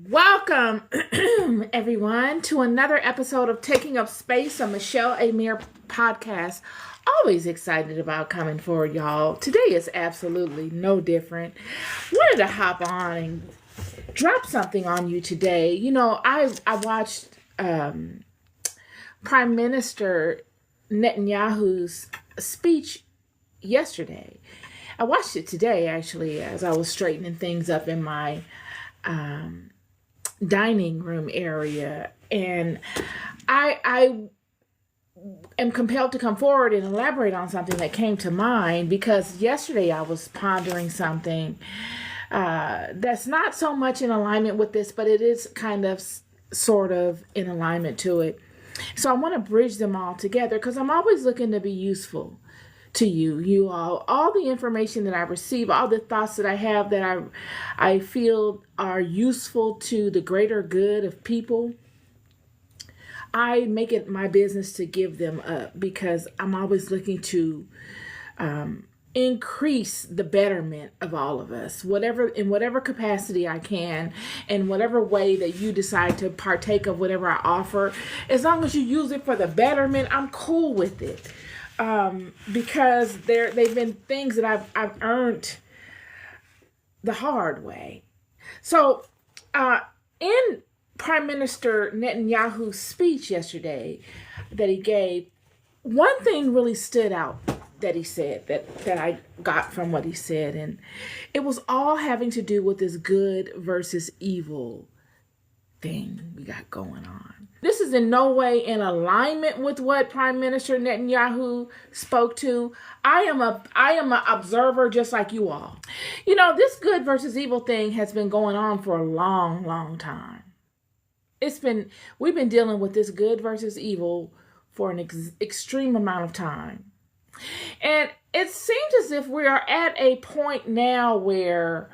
Welcome, everyone, to another episode of Taking Up Space, a Michelle Amir podcast. Always excited about coming forward, y'all. Today is absolutely no different. Wanted to hop on and drop something on you today. I watched Prime Minister Netanyahu's speech yesterday. I watched it today, actually, as I was straightening things up in my dining room area, and I am compelled to come forward and elaborate on something that came to mind because yesterday I was pondering something that's not so much in alignment with this, but it is kind of sort of in alignment to it. So I want to bridge them all together because I'm always looking to be useful to you all the information that I receive, all the thoughts that I have that I feel are useful to the greater good of people. I make it my business to give them up because I'm always looking to increase the betterment of all of us, in whatever capacity I can, in whatever way that you decide to partake of whatever I offer. As long as you use it for the betterment, I'm cool with it. Because they've been things that I've earned the hard way. So, in Prime Minister Netanyahu's speech yesterday that he gave, one thing really stood out that he said that I got from what he said, and it was all having to do with this good versus evil thing we got going on. This is in no way in alignment with what Prime Minister Netanyahu spoke to. I am an observer just like you all. This good versus evil thing has been going on for a long, long time. We've been dealing with this good versus evil for an extreme amount of time. And it seems as if we are at a point now where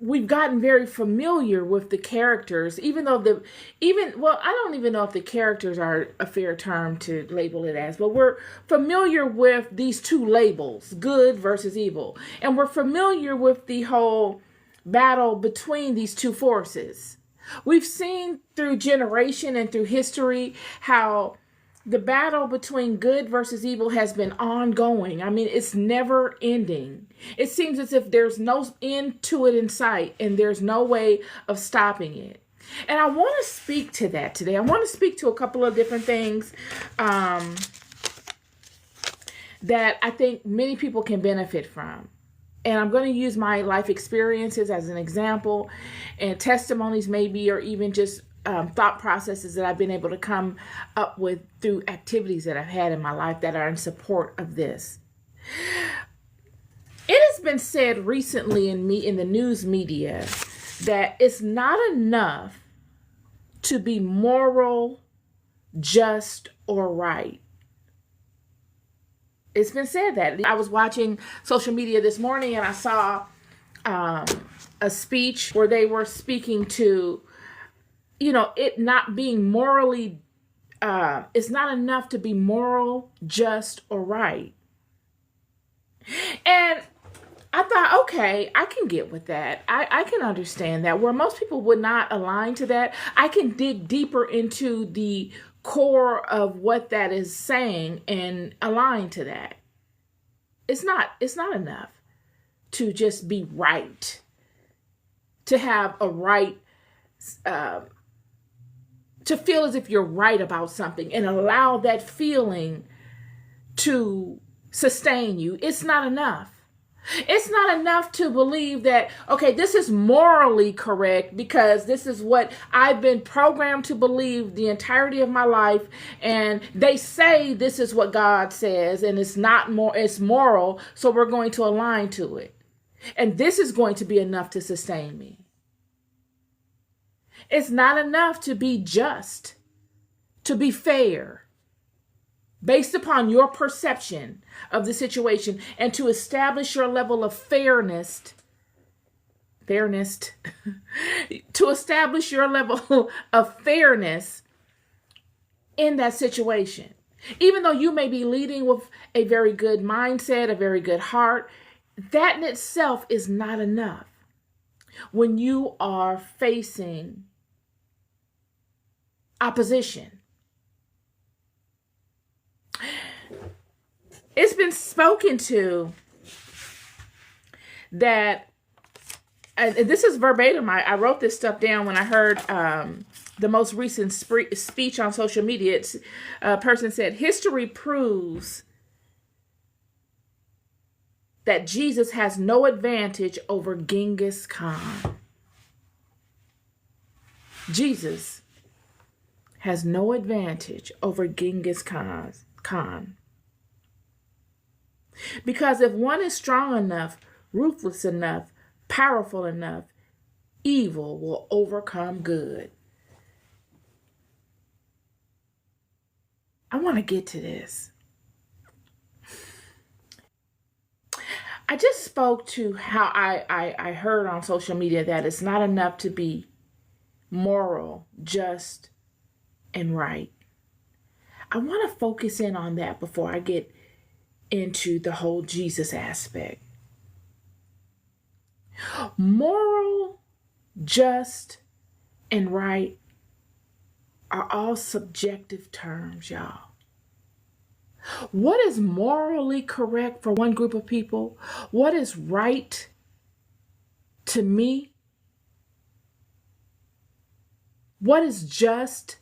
we've gotten very familiar with the characters, I don't even know if the characters are a fair term to label it as, but we're familiar with these two labels, good versus evil. And we're familiar with the whole battle between these two forces. We've seen through generation and through history how the battle between good versus evil has been ongoing. I mean, it's never ending. It seems as if there's no end to it in sight and there's no way of stopping it. And I want to speak to that today. I want to speak to a couple of different things that I think many people can benefit from. And I'm going to use my life experiences as an example, and testimonies maybe, or even just thought processes that I've been able to come up with through activities that I've had in my life that are in support of this. It has been said recently in the news media that it's not enough to be moral, just, or right. It's been said that. I was watching social media this morning and I saw a speech where they were speaking to it not being morally, it's not enough to be moral, just, or right. And I thought, okay, I can get with that. I can understand that. Where most people would not align to that, I can dig deeper into the core of what that is saying and align to that. It's not enough to just be right, to have a right, to feel as if you're right about something and allow that feeling to sustain you. It's not enough. It's not enough to believe that, okay, this is morally correct because this is what I've been programmed to believe the entirety of my life. And they say this is what God says and it's moral. So we're going to align to it. And this is going to be enough to sustain me. It's not enough to be just, to be fair, based upon your perception of the situation, and to establish your level of fairness, to establish your level of fairness in that situation. Even though you may be leading with a very good mindset, a very good heart, that in itself is not enough. when you are facing opposition. It's been spoken to that, and this is verbatim. I wrote this stuff down when I heard the most recent speech on social media. A person said, history proves that Jesus has no advantage over Genghis Khan. Jesus has no advantage over Genghis Khan. Because if one is strong enough, ruthless enough, powerful enough, evil will overcome good. I want to get to this. I just spoke to how I heard on social media that it's not enough to be moral, just, and right. I want to focus in on that before I get into the whole Jesus aspect. Moral, just, and right are all subjective terms, y'all. What is morally correct for one group of people? What is right to me? What is just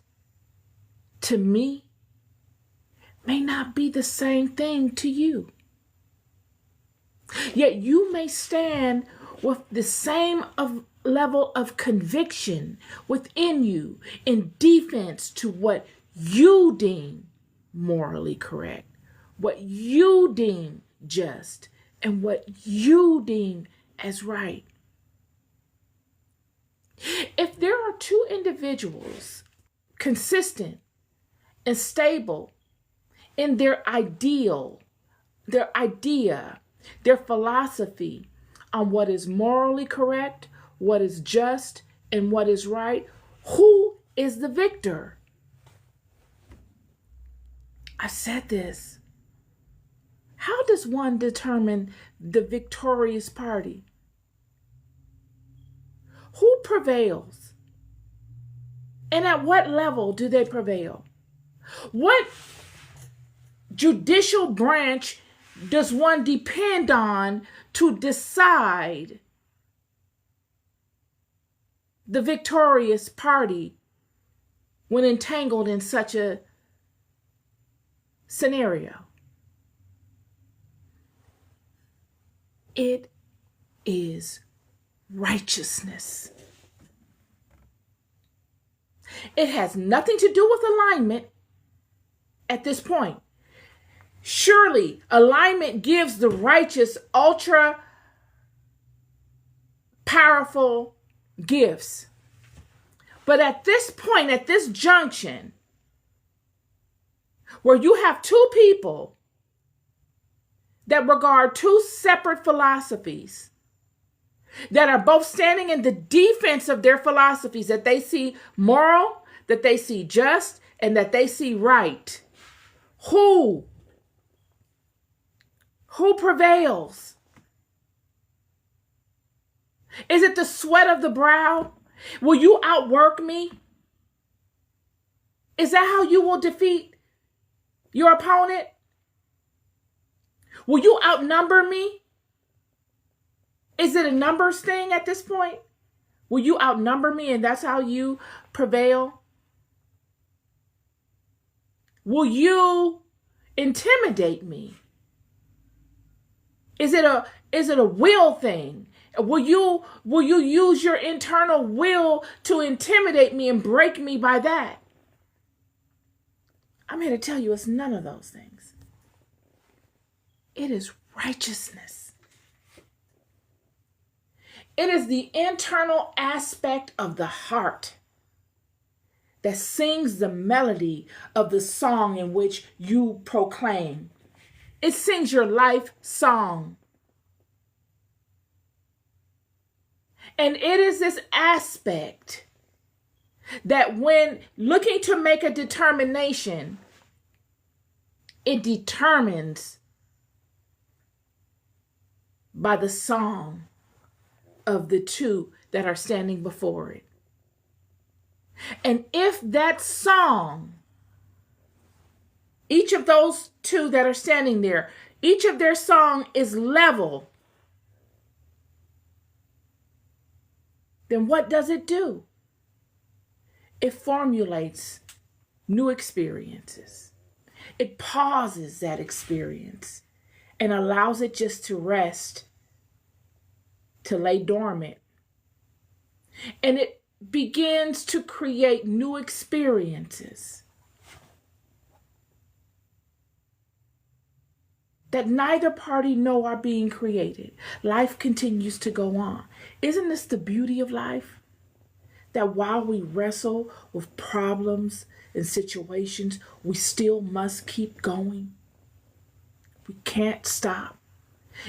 to me may not be the same thing to you. Yet you may stand with the same level of conviction within you in defense to what you deem morally correct, what you deem just, and what you deem as right. If there are two individuals consistent and stable in their ideal, their idea, their philosophy on what is morally correct, what is just, and what is right, who is the victor? I said this. How does one determine the victorious party? Who prevails? And at what level do they prevail? What judicial branch does one depend on to decide the victorious party when entangled in such a scenario? It is righteousness. It has nothing to do with alignment at this point. Surely alignment gives the righteous ultra powerful gifts. But at this point, at this junction, where you have two people that regard two separate philosophies, that are both standing in the defense of their philosophies, that they see moral, that they see just, and that they see right. Who prevails? Is it the sweat of the brow? Will you outwork me? Is that how you will defeat your opponent? Will you outnumber me? Is it a numbers thing at this point? Will you outnumber me and that's how you prevail? Will you intimidate me? Is it a will thing? Will you use your internal will to intimidate me and break me by that? I'm here to tell you it's none of those things. It is righteousness. It is the internal aspect of the heart that sings the melody of the song in which you proclaim. It sings your life song. And it is this aspect that when looking to make a determination, it determines by the song of the two that are standing before it. And if that song, each of those two that are standing there, each of their song is level, then what does it do? It formulates new experiences. It pauses that experience and allows it just to rest, to lay dormant. And it begins to create new experiences that neither party know are being created. Life continues to go on. Isn't this the beauty of life? That while we wrestle with problems and situations, we still must keep going. We can't stop.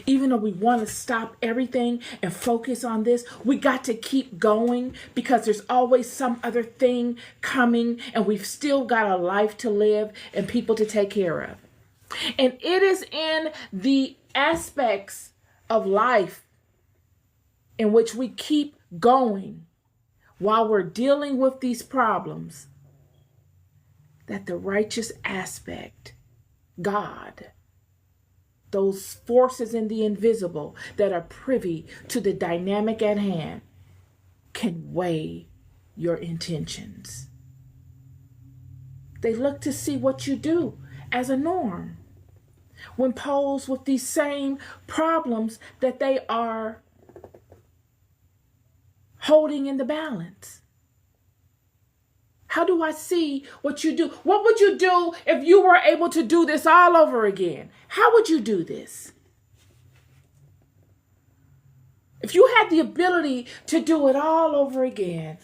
Even though we want to stop everything and focus on this, we got to keep going because there's always some other thing coming and we've still got a life to live and people to take care of. And it is in the aspects of life in which we keep going while we're dealing with these problems that the righteous aspect, God, those forces in the invisible that are privy to the dynamic at hand, can weigh your intentions. They look to see what you do as a norm when posed with these same problems that they are holding in the balance. How do I see what you do? What would you do if you were able to do this all over again? How would you do this? If you had the ability to do it all over again,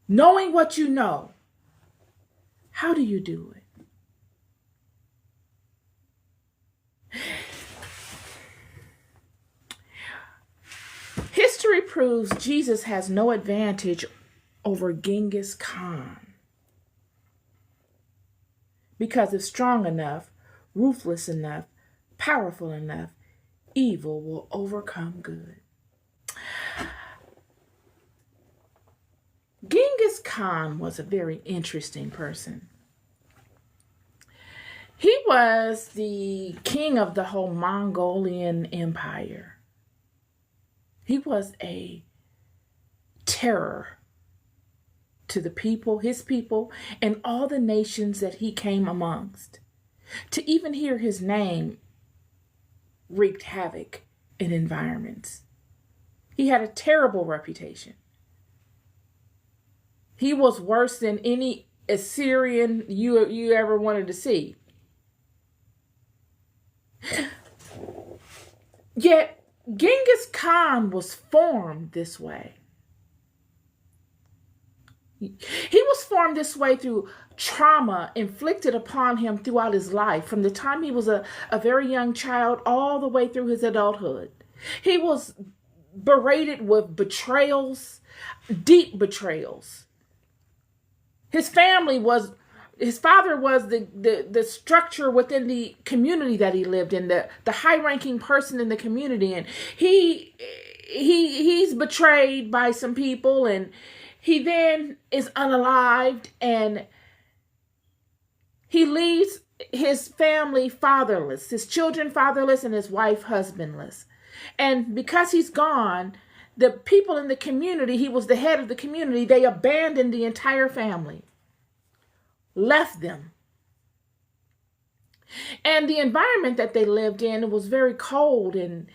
knowing what you know, how do you do it? History proves Jesus has no advantage over Genghis Khan. Because if strong enough, ruthless enough, powerful enough, evil will overcome good. Genghis Khan was a very interesting person. He was the king of the whole Mongolian Empire. He was a terror to the people, his people, and all the nations that he came amongst. To even hear his name wreaked havoc in environments. He had a terrible reputation. He was worse than any Assyrian you ever wanted to see. Yet Genghis Khan was formed this way. He was formed this way through trauma inflicted upon him throughout his life, from the time he was a very young child all the way through his adulthood. He was berated with betrayals, deep betrayals. His father was the structure within the community that he lived in, the high-ranking person in the community, and he's betrayed by some people, and he then is unalived, and he leaves his family fatherless, his children fatherless, and his wife husbandless. And because he's gone, the people in the community, he was the head of the community, they abandoned the entire family, left them. And the environment that they lived in was very cold and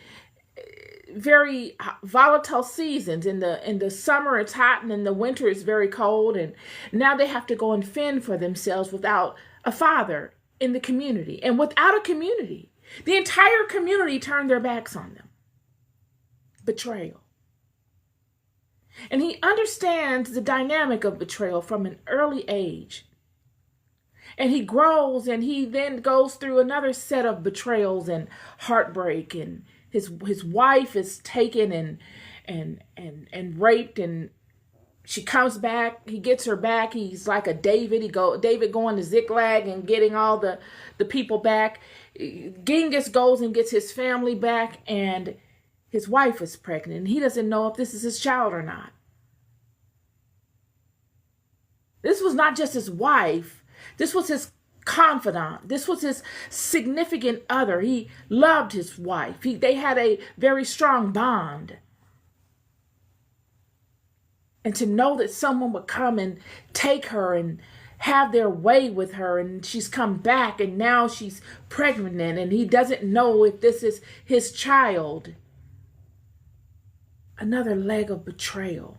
very volatile seasons. In the summer it's hot, and in the winter it's very cold, and now they have to go and fend for themselves without a father in the community. And without a community, the entire community turned their backs on them. Betrayal. And he understands the dynamic of betrayal from an early age. And he grows, and he then goes through another set of betrayals and heartbreak, and his wife is taken and raped, and she comes back. He gets her back. He's like a David. David going to Ziklag and getting all the people back. Genghis goes and gets his family back, and His wife is pregnant, and he doesn't know if this is his child or not. This was not just his wife. This was his confidant. This was his significant other. He loved his wife. They had a very strong bond. And to know that someone would come and take her and have their way with her, and she's come back and now she's pregnant, and he doesn't know if this is his child. Another leg of betrayal,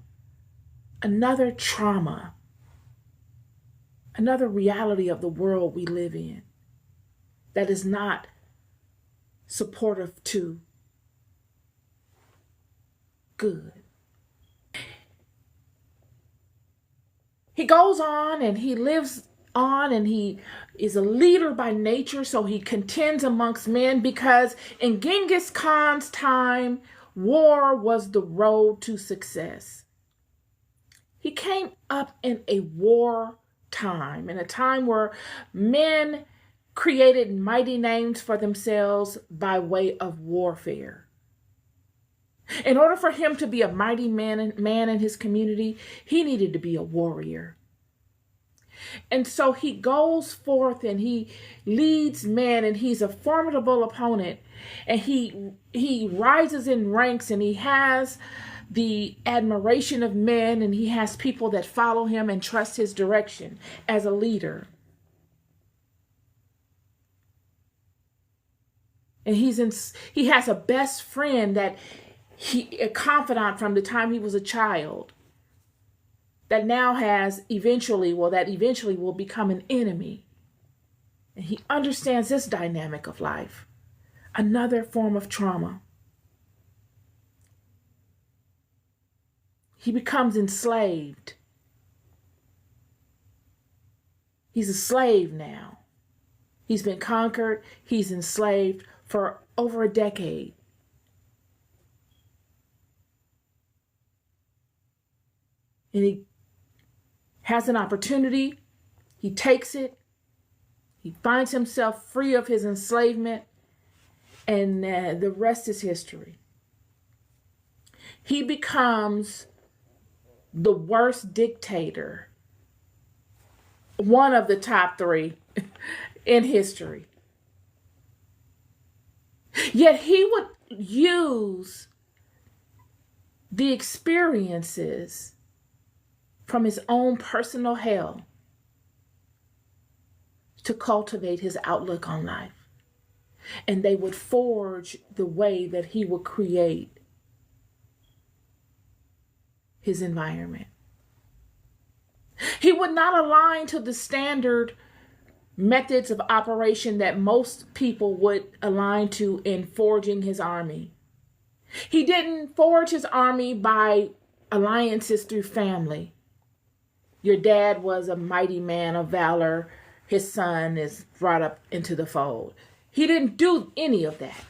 another trauma, another reality of the world we live in that is not supportive to good. He goes on and he lives on, and he is a leader by nature, so he contends amongst men, because in Genghis Khan's time, war was the road to success. He came up in a war time, in a time where men created mighty names for themselves by way of warfare. In order for him to be a mighty man in his community, he needed to be a warrior. And so he goes forth and he leads men, and he's a formidable opponent, and he rises in ranks, and he has the admiration of men, and he has people that follow him and trust his direction as a leader. And he has a best friend that a confidant from the time he was a child, that now eventually will become an enemy. And he understands this dynamic of life, another form of trauma. He becomes enslaved. He's a slave now. He's been conquered. He's enslaved for over a decade. And he has an opportunity. He takes it. He finds himself free of his enslavement. And the rest is history. He becomes the worst dictator, one of the top 3 in history. Yet he would use the experiences from his own personal hell to cultivate his outlook on life. And they would forge the way that he would create his environment. He would not align to the standard methods of operation that most people would align to in forging his army. He didn't forge his army by alliances through family. Your dad was a mighty man of valor. His son is brought up into the fold. He didn't do any of that.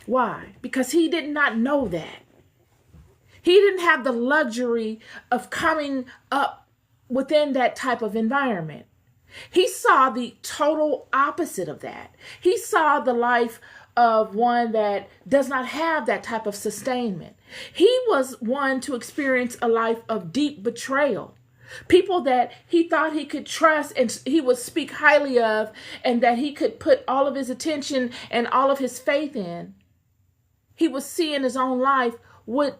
Why? Because he did not know that. He didn't have the luxury of coming up within that type of environment. He saw the total opposite of that. He saw the life of one that does not have that type of sustainment. He was one to experience a life of deep betrayal. People that he thought he could trust and he would speak highly of, and that he could put all of his attention and all of his faith in, he would see in his own life would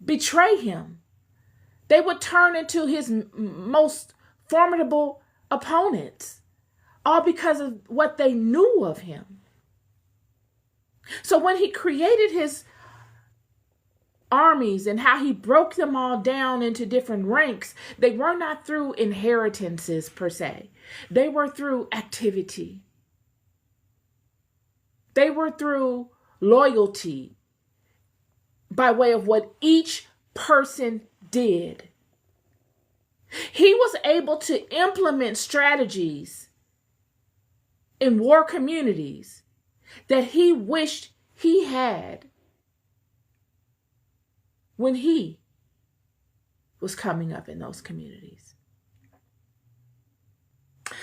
betray him. They would turn into his most formidable opponents, all because of what they knew of him. So when he created his armies and how he broke them all down into different ranks, they were not through inheritances per se. They were through activity. They were through loyalty by way of what each person did. He was able to implement strategies in war communities that he wished he had when he was coming up in those communities.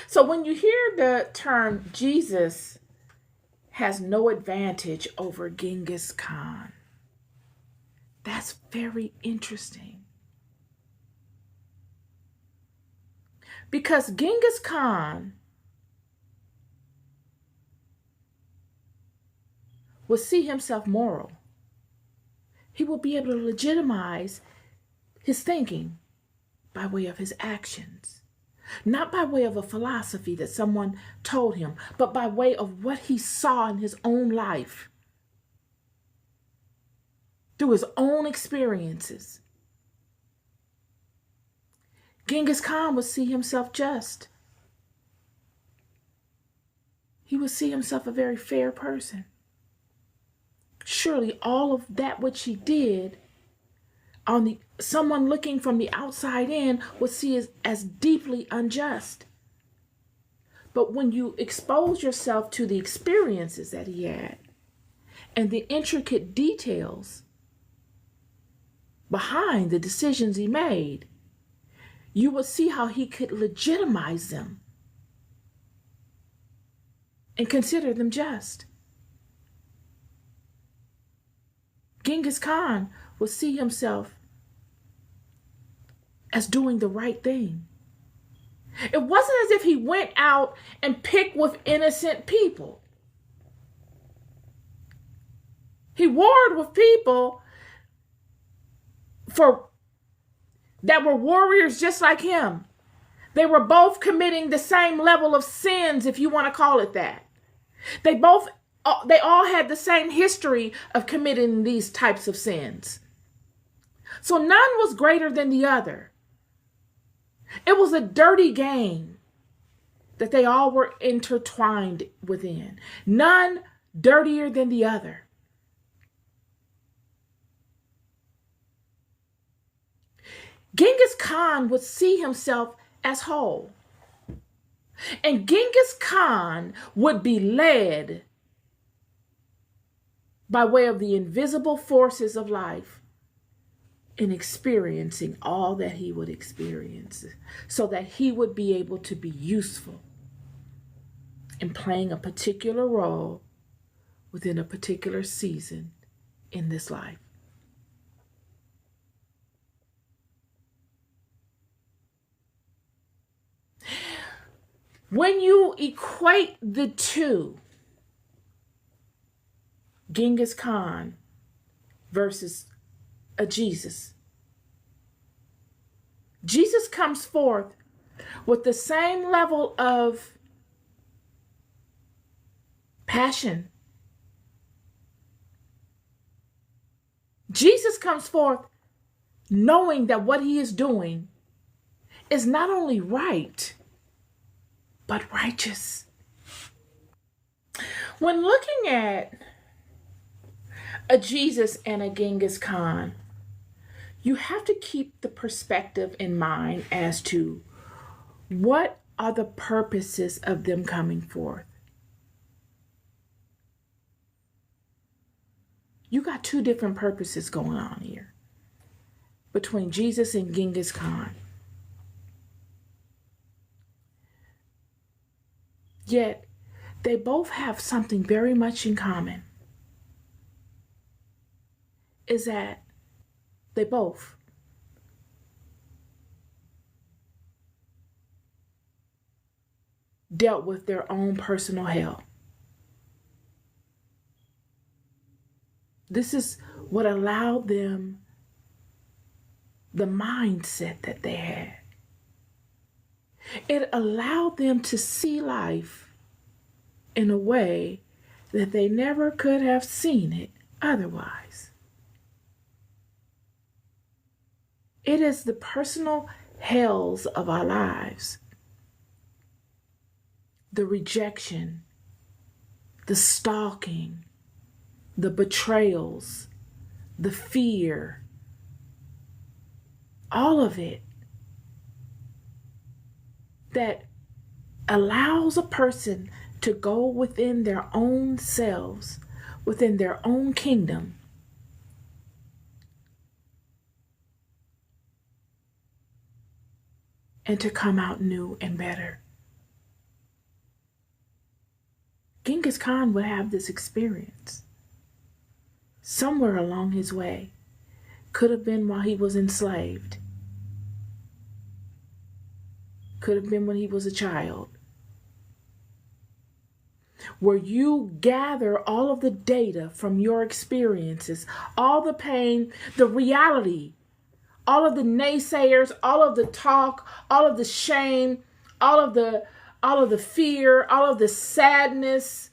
So when you hear the term Jesus has no advantage over Genghis Khan. That's very interesting. Because Genghis Khan will see himself moral. He will be able to legitimize his thinking by way of his actions. Not by way of a philosophy that someone told him, but by way of what he saw in his own life, through his own experiences. Genghis Khan would see himself just. He would see himself a very fair person. Surely all of that which he did, someone looking from the outside in would see as deeply unjust. But when you expose yourself to the experiences that he had and the intricate details behind the decisions he made, you will see how he could legitimize them and consider them just. Genghis Khan will see himself as doing the right thing. It wasn't as if he went out and picked with innocent people. He warred with people that were warriors just like him. They were both committing the same level of sins, if you want to call it that. They all had the same history of committing these types of sins. So none was greater than the other. It was a dirty game that they all were intertwined within. None dirtier than the other. Genghis Khan would see himself as whole. And Genghis Khan would be led by way of the invisible forces of life in experiencing all that he would experience, so that he would be able to be useful in playing a particular role within a particular season in this life. When you equate the two, Genghis Khan versus a Jesus, Jesus comes forth with the same level of passion. Jesus comes forth knowing that what he is doing is not only right, but righteous. When looking at a Jesus and a Genghis Khan, you have to keep the perspective in mind as to what are the purposes of them coming forth. You got two different purposes going on here between Jesus and Genghis Khan. Yet, they both have something very much in common. Is that they both dealt with their own personal hell. This is what allowed them the mindset that they had. It allowed them to see life in a way that they never could have seen it otherwise. It is the personal hells of our lives. The rejection, the stalking, the betrayals, the fear, all of it that allows a person to go within their own selves, within their own kingdom, and to come out new and better. Genghis Khan would have this experience somewhere along his way. Could have been while he was enslaved. Could have been when he was a child. Where you gather all of the data from your experiences, all the pain, the reality, all of the naysayers, all of the talk, all of the shame, all of the fear, all of the sadness,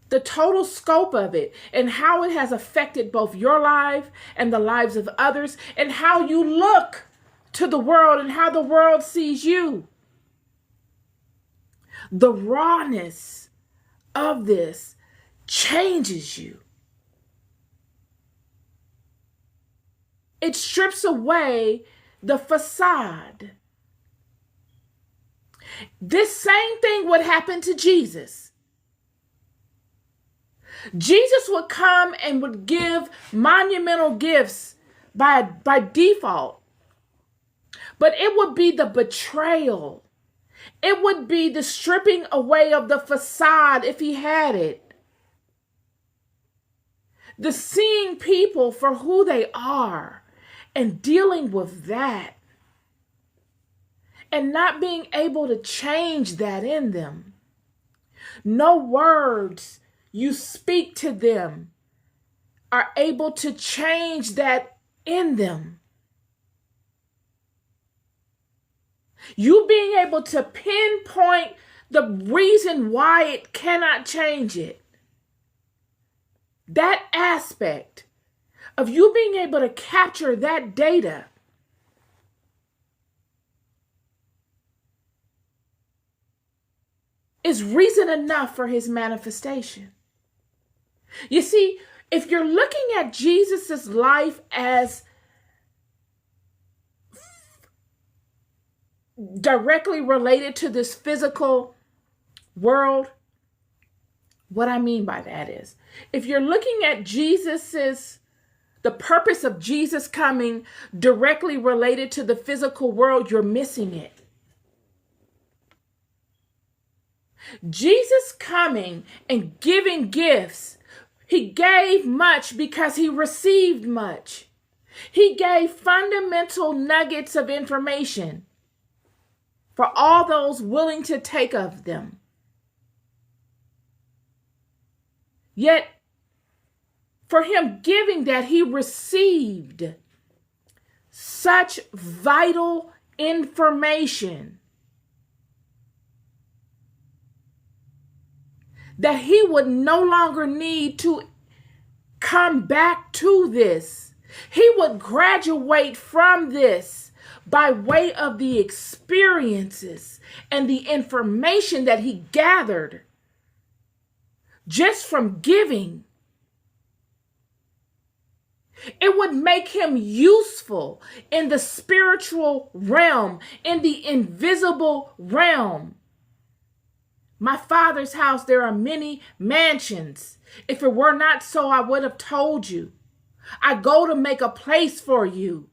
the total scope of it, and how it has affected both your life and the lives of others, and how you look to the world and how the world sees you. The rawness of this changes you. It strips away the facade. This same thing would happen to Jesus. Jesus would come and would give monumental gifts by default. But it would be the betrayal. It would be the stripping away of the facade if he had it. The seeing people for who they are and dealing with that. And not being able to change that in them. No words you speak to them are able to change that in them. You being able to pinpoint the reason why it cannot change it. That aspect of you being able to capture that data is reason enough for his manifestation. You see, if you're looking at Jesus's life as directly related to this physical world, what I mean by that is, if you're looking at the purpose of Jesus coming directly related to the physical world, you're missing it. Jesus coming and giving gifts, he gave much because he received much. He gave fundamental nuggets of information for all those willing to take of them. Yet, for him giving that, he received such vital information that he would no longer need to come back to this. He would graduate from this by way of the experiences and the information that he gathered just from giving. It would make him useful in the spiritual realm, in the invisible realm. My Father's house, there are many mansions. If it were not so, I would have told you. I go to make a place for you,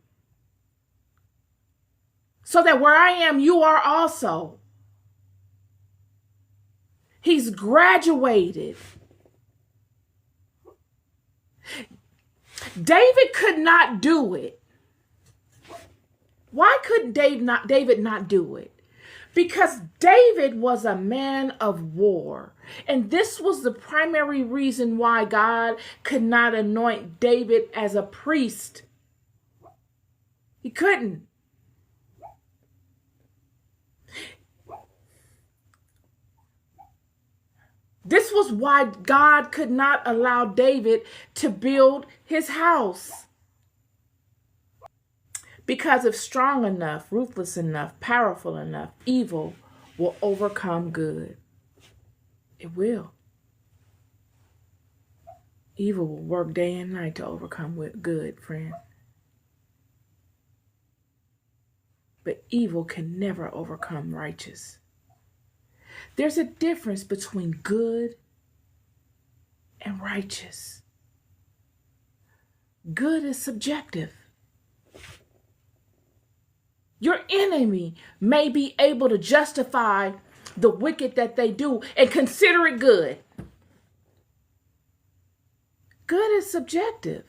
so that where I am, you are also. He's graduated. David could not do it. Why could David not do it? Because David was a man of war. And this was the primary reason why God could not anoint David as a priest. He couldn't. This was why God could not allow David to build his house. Because if strong enough, ruthless enough, powerful enough, evil will overcome good. It will. Evil will work day and night to overcome good, friend. But evil can never overcome righteous. There's a difference between good and righteous. Good is subjective. Your enemy may be able to justify the wicked that they do and consider it good. Good is subjective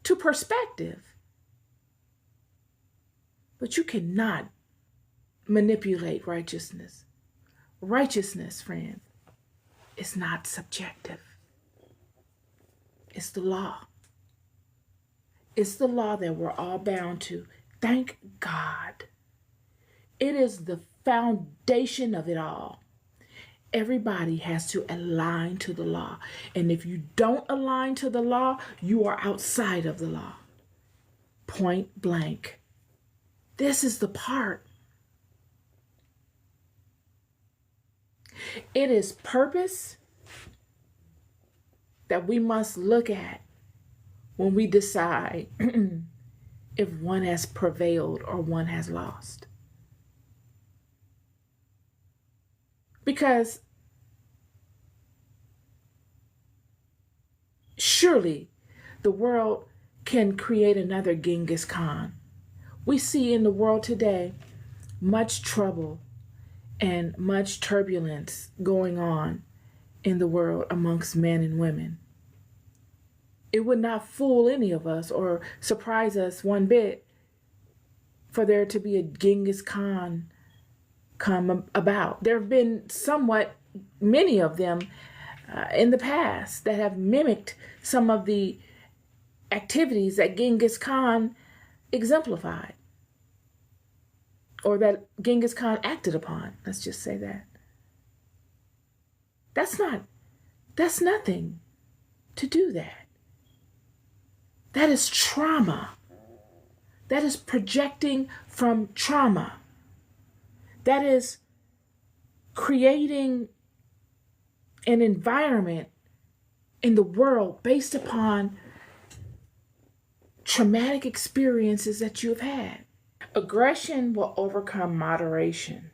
to perspective. But you cannot manipulate righteousness. Righteousness, friend, is not subjective. It's the law. It's the law that we're all bound to. Thank God. It is the foundation of it all. Everybody has to align to the law. And if you don't align to the law, you are outside of the law. Point blank. This is the part. It is purpose that we must look at when we decide if one has prevailed or one has lost. Because surely the world can create another Genghis Khan. We see in the world today much trouble and much turbulence going on in the world amongst men and women. It would not fool any of us or surprise us one bit for there to be a Genghis Khan come about. There have been somewhat many of them in the past that have mimicked some of the activities that Genghis Khan exemplified, or that Genghis Khan acted upon. Let's just say that. That's nothing to do that. That is trauma. That is projecting from trauma. That is creating an environment in the world based upon traumatic experiences that you've had. Aggression will overcome moderation.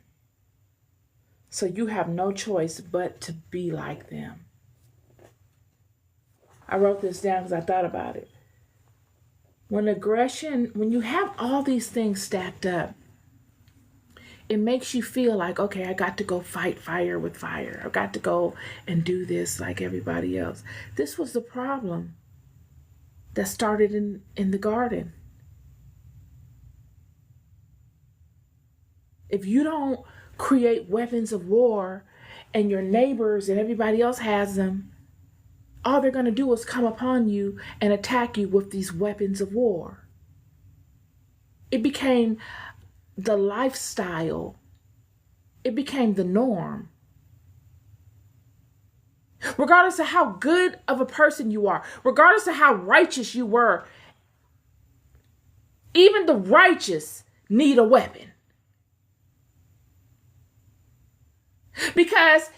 So you have no choice but to be like them. I wrote this down because I thought about it. When you have all these things stacked up, it makes you feel like, okay, I got to go fight fire with fire. I got to go and do this like everybody else. This was the problem that started in the garden. If you don't create weapons of war and your neighbors and everybody else has them, all they're going to do is come upon you and attack you with these weapons of war. It became the lifestyle. It became the norm. Regardless of how good of a person you are, regardless of how righteous you were, even the righteous need a weapon. Because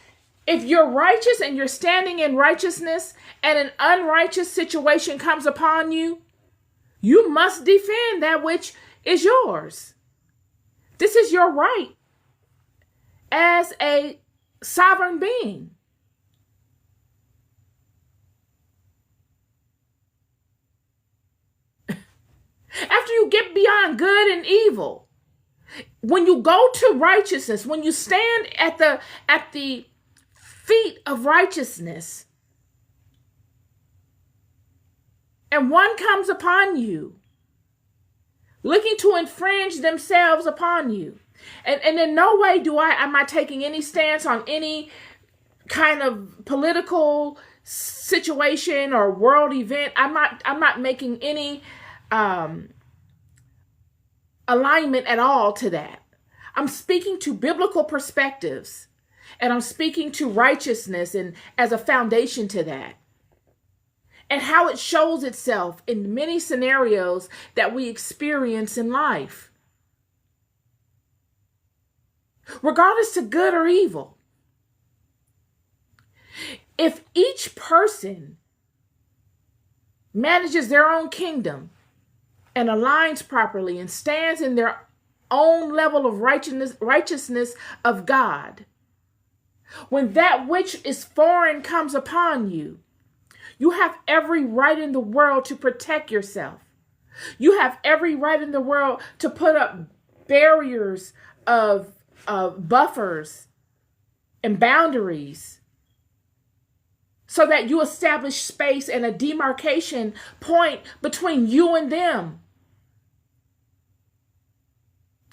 if you're righteous and you're standing in righteousness and an unrighteous situation comes upon you, you must defend that which is yours. This is your right as a sovereign being. After you get beyond good and evil, when you go to righteousness, when you stand at the feet of righteousness, and one comes upon you, looking to infringe themselves upon you, and in no way am I taking any stance on any kind of political situation or world event. I'm not making any alignment at all to that. I'm speaking to biblical perspectives, and I'm speaking to righteousness and as a foundation to that, and how it shows itself in many scenarios that we experience in life, regardless to good or evil. If each person manages their own kingdom and aligns properly and stands in their own level of righteousness of God, when that which is foreign comes upon you, you have every right in the world to protect yourself. You have every right in the world to put up barriers of buffers and boundaries so that you establish space and a demarcation point between you and them.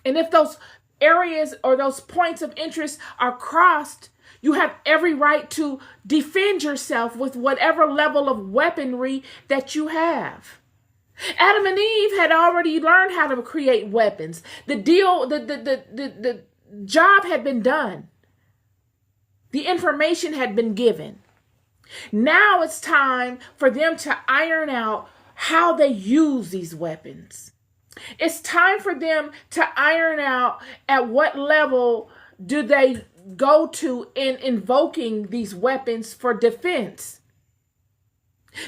And if those areas or those points of interest are crossed, you have every right to defend yourself with whatever level of weaponry that you have. Adam and Eve had already learned how to create weapons. The job had been done. The information had been given. Now it's time for them to iron out how they use these weapons. It's time for them to iron out at what level do they go to in invoking these weapons for defense.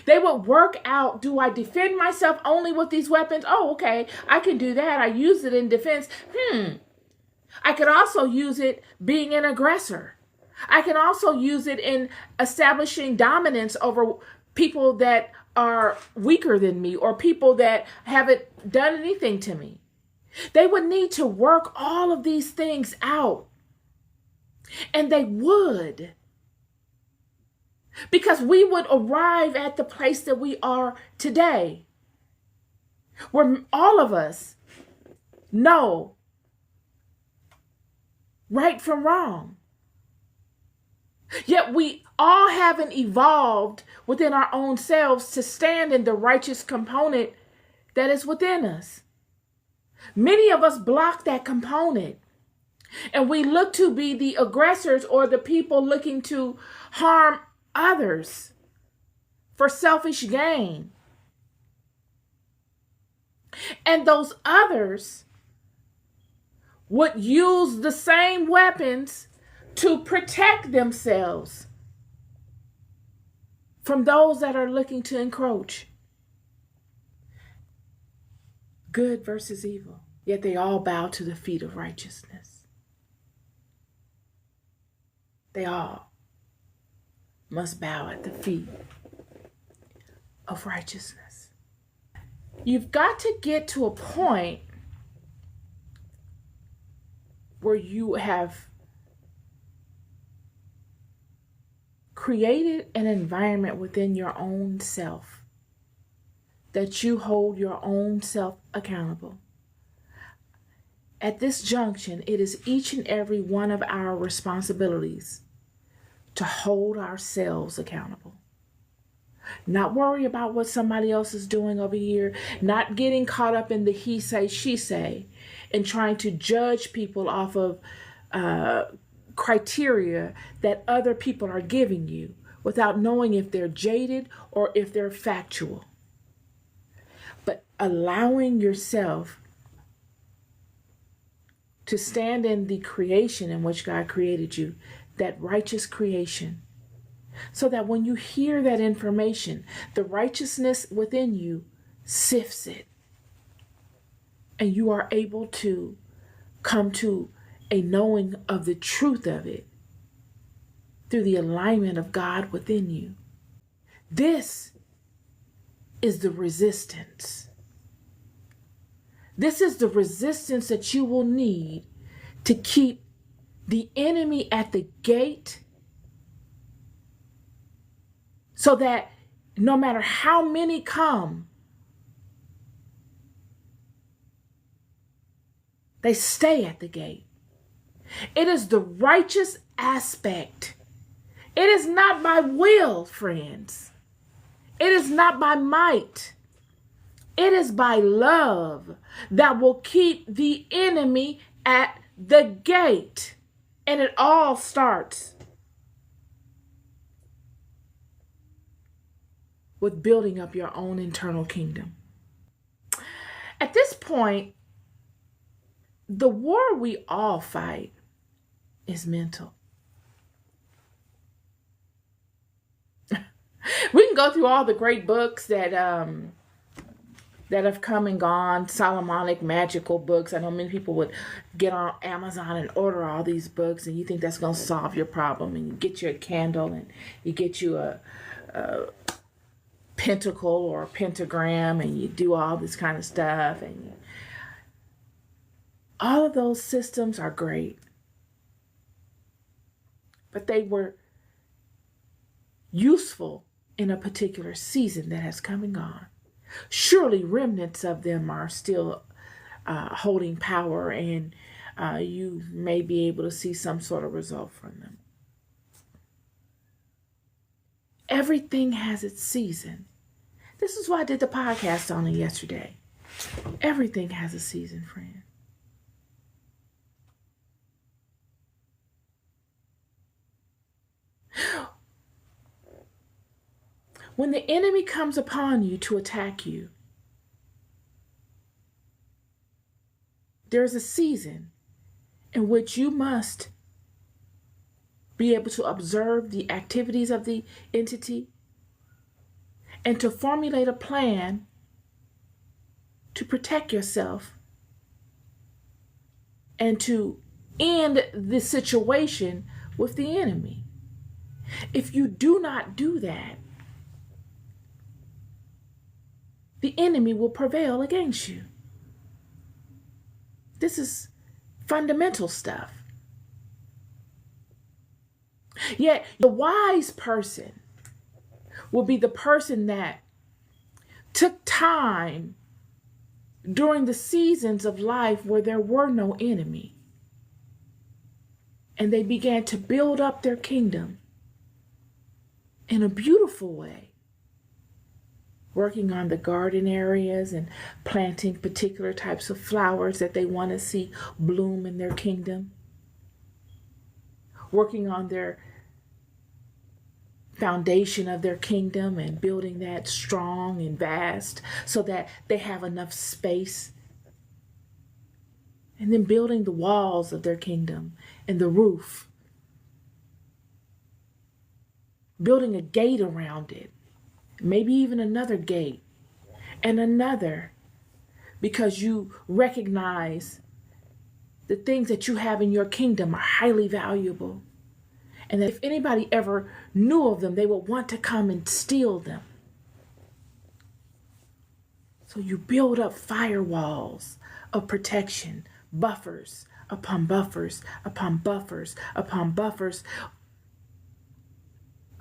They would work out, do I defend myself only with these weapons? Oh, okay, I can do that. I use it in defense. I could also use it being an aggressor. I can also use it in establishing dominance over people that are weaker than me or people that haven't done anything to me. They would need to work all of these things out. And they would. Because we would arrive at the place that we are today, where all of us know right from wrong. Yet we all haven't evolved within our own selves to stand in the righteous component that is within us. Many of us block that component, and we look to be the aggressors or the people looking to harm others for selfish gain. And those others would use the same weapons to protect themselves from those that are looking to encroach. Good versus evil, yet they all bow to the feet of righteousness. They all must bow at the feet of righteousness. You've got to get to a point where you have created an environment within your own self that you hold your own self accountable. At this junction, it is each and every one of our responsibilities to hold ourselves accountable. Not worry about what somebody else is doing over here, not getting caught up in the he say, she say, and trying to judge people off of criteria that other people are giving you without knowing if they're jaded or if they're factual. But allowing yourself to stand in the creation in which God created you, that righteous creation, so that when you hear that information, the righteousness within you sifts it, and you are able to come to a knowing of the truth of it through the alignment of God within you. This is the resistance. This is the resistance that you will need to keep the enemy at the gate, so that no matter how many come, they stay at the gate. It is the righteous aspect. It is not by will, friends. It is not by might. It is by love that will keep the enemy at the gate. And it all starts with building up your own internal kingdom. At this point, the war we all fight is mental. We can go through all the great books that have come and gone, Solomonic magical books. I know many people would get on Amazon and order all these books, and you think that's going to solve your problem, and you get you a candle, and you get you a pentacle or a pentagram, and you do all this kind of stuff, and all of those systems are great. but they were useful in a particular season that has come and gone. Surely remnants of them are still holding power, and you may be able to see some sort of result from them. Everything has its season. This is why I did the podcast on it yesterday. Everything has a season, friend. When the enemy comes upon you to attack you, there's a season in which you must be able to observe the activities of the entity and to formulate a plan to protect yourself and to end the situation with the enemy. If you do not do that, the enemy will prevail against you. This is fundamental stuff. Yet the wise person will be the person that took time during the seasons of life where there were no enemy, and they began to build up their kingdom in a beautiful way, working on the garden areas and planting particular types of flowers that they want to see bloom in their kingdom, working on their foundation of their kingdom and building that strong and vast so that they have enough space, and then building the walls of their kingdom and the roof, building a gate around it, maybe even another gate and another, because you recognize the things that you have in your kingdom are highly valuable, and that if anybody ever knew of them, they would want to come and steal them. So you build up firewalls of protection, buffers upon buffers upon buffers upon buffers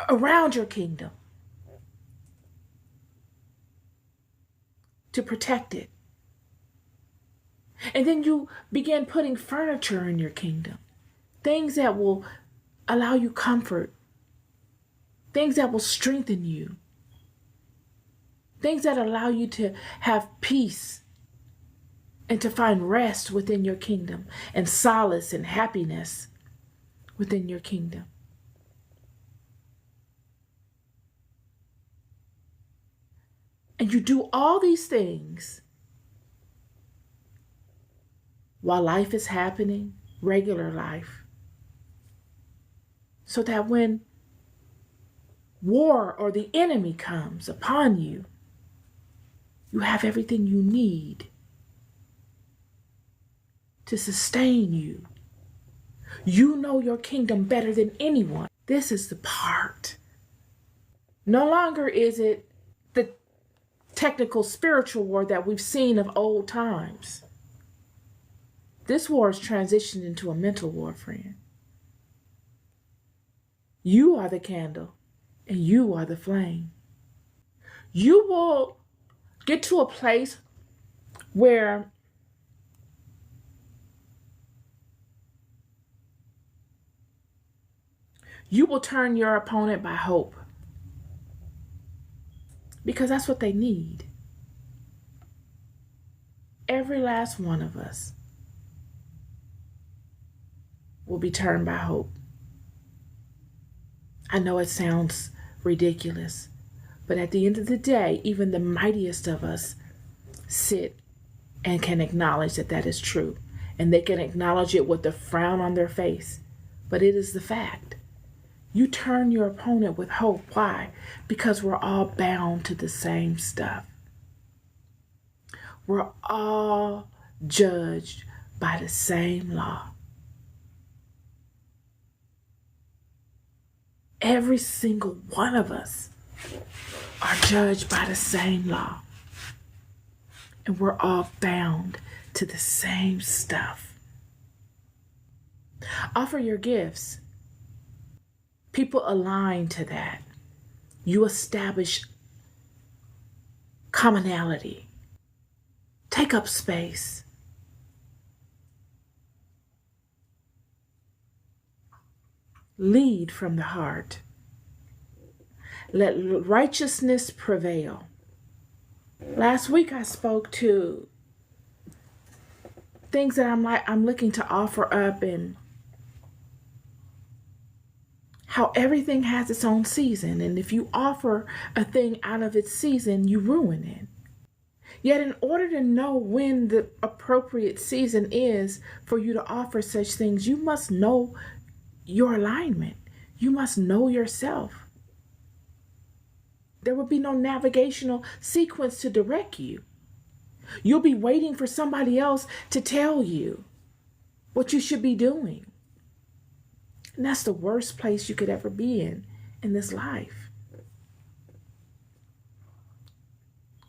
around your kingdom to protect it. And then you begin putting furniture in your kingdom, things that will allow you comfort, things that will strengthen you, things that allow you to have peace and to find rest within your kingdom and solace and happiness within your kingdom. And you do all these things while life is happening, regular life, so that when war or the enemy comes upon you, you have everything you need to sustain you. You know your kingdom better than anyone. This is the part. No longer is it the technical spiritual war that we've seen of old times. This war has transitioned into a mental war, friend. You are the candle and you are the flame. You will get to a place where you will turn your opponent by hope, because that's what they need. Every last one of us will be turned by hope. I know it sounds ridiculous, but at the end of the day, even the mightiest of us sit and can acknowledge that that is true. And they can acknowledge it with a frown on their face, but it is the fact. You turn your opponent with hope. Why? Because we're all bound to the same stuff. We're all judged by the same law. Every single one of us are judged by the same law. And we're all bound to the same stuff. Offer your gifts. People align to that. You establish commonality. Take up space. Lead from the heart. Let righteousness prevail. Last week I spoke to things that I'm looking to offer up, and how everything has its own season, and if you offer a thing out of its season, you ruin it. Yet in order to know when the appropriate season is for you to offer such things, you must know your alignment. You must know yourself. There will be no navigational sequence to direct you. You'll be waiting for somebody else to tell you what you should be doing. And that's the worst place you could ever be in this life.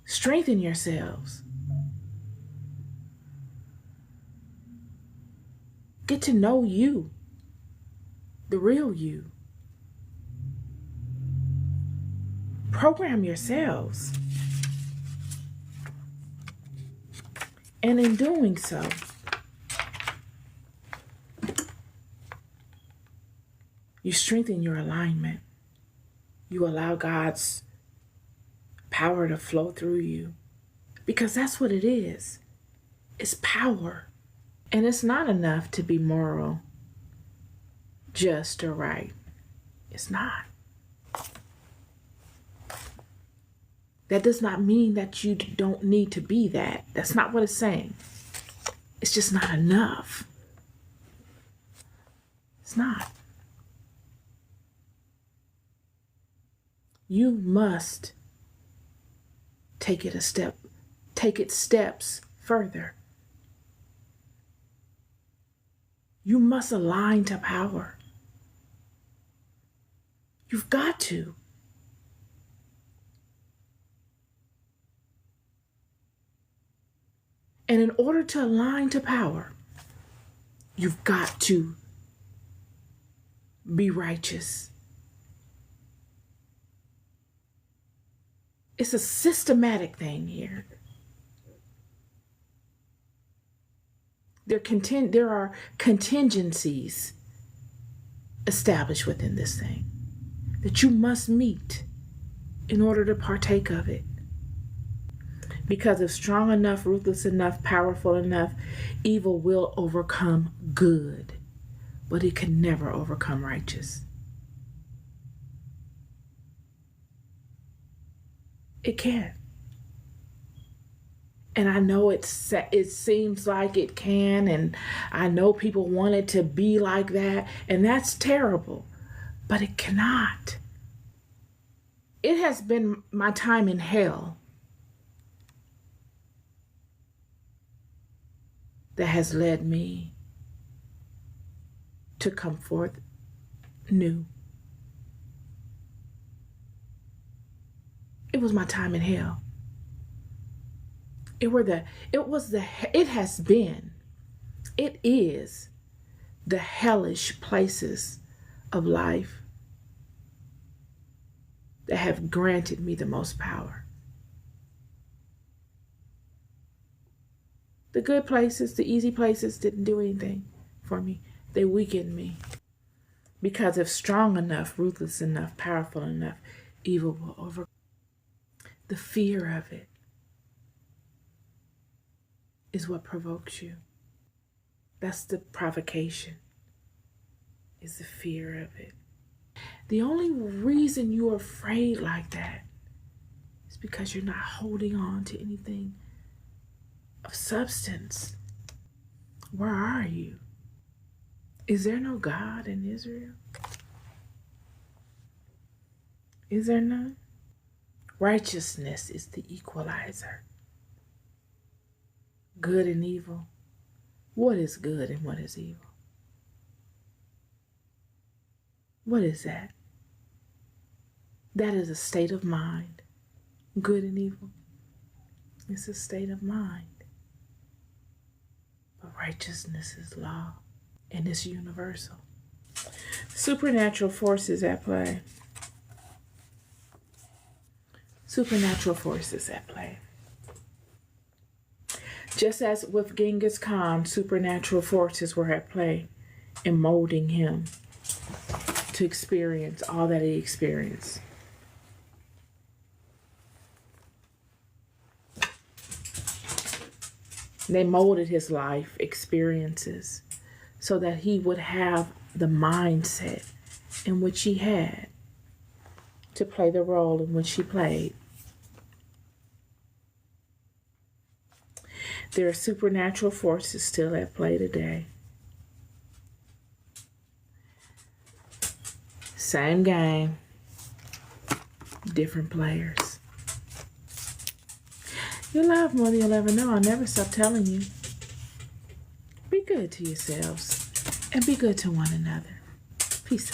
Strengthen yourselves. Get to know you, the real you. Program yourselves. And in doing so, you strengthen your alignment. You allow God's power to flow through you, because that's what it is. It's power. And it's not enough to be moral, just, or right. It's not. That does not mean that you don't need to be that. That's not what it's saying. It's just not enough. It's not. You must take it steps further. You must align to power. You've got to. And in order to align to power, you've got to be righteous. It's a systematic thing here. There are contingencies established within this thing that you must meet in order to partake of it. Because if strong enough, ruthless enough, powerful enough, evil will overcome good, but it can never overcome righteous. It can. And I know it seems like it can, and I know people want it to be like that, and that's terrible, but it cannot. It has been my time in hell that has led me to come forth new. It was my time in hell. It is the hellish places of life that have granted me the most power. The good places, the easy places didn't do anything for me. They weakened me. Because if strong enough, ruthless enough, powerful enough, evil will overcome. The fear of it is what provokes you. That's the provocation, is the fear of it. The only reason you're afraid like that is because you're not holding on to anything of substance. Where are you? Is there no God in Israel? Is there none? Righteousness is the equalizer. Good and evil. What is good and what is evil? What is that? That is a state of mind. Good and evil. It's a state of mind. But righteousness is law, and it's universal. Supernatural forces at play. Supernatural forces at play. Just as with Genghis Khan, supernatural forces were at play in molding him to experience all that he experienced. They molded his life experiences so that he would have the mindset in which he had to play the role in which he played. There are supernatural forces still at play today. Same game, different players. You're loved more than you'll ever know. I'll never stop telling you. Be good to yourselves and be good to one another. Peace.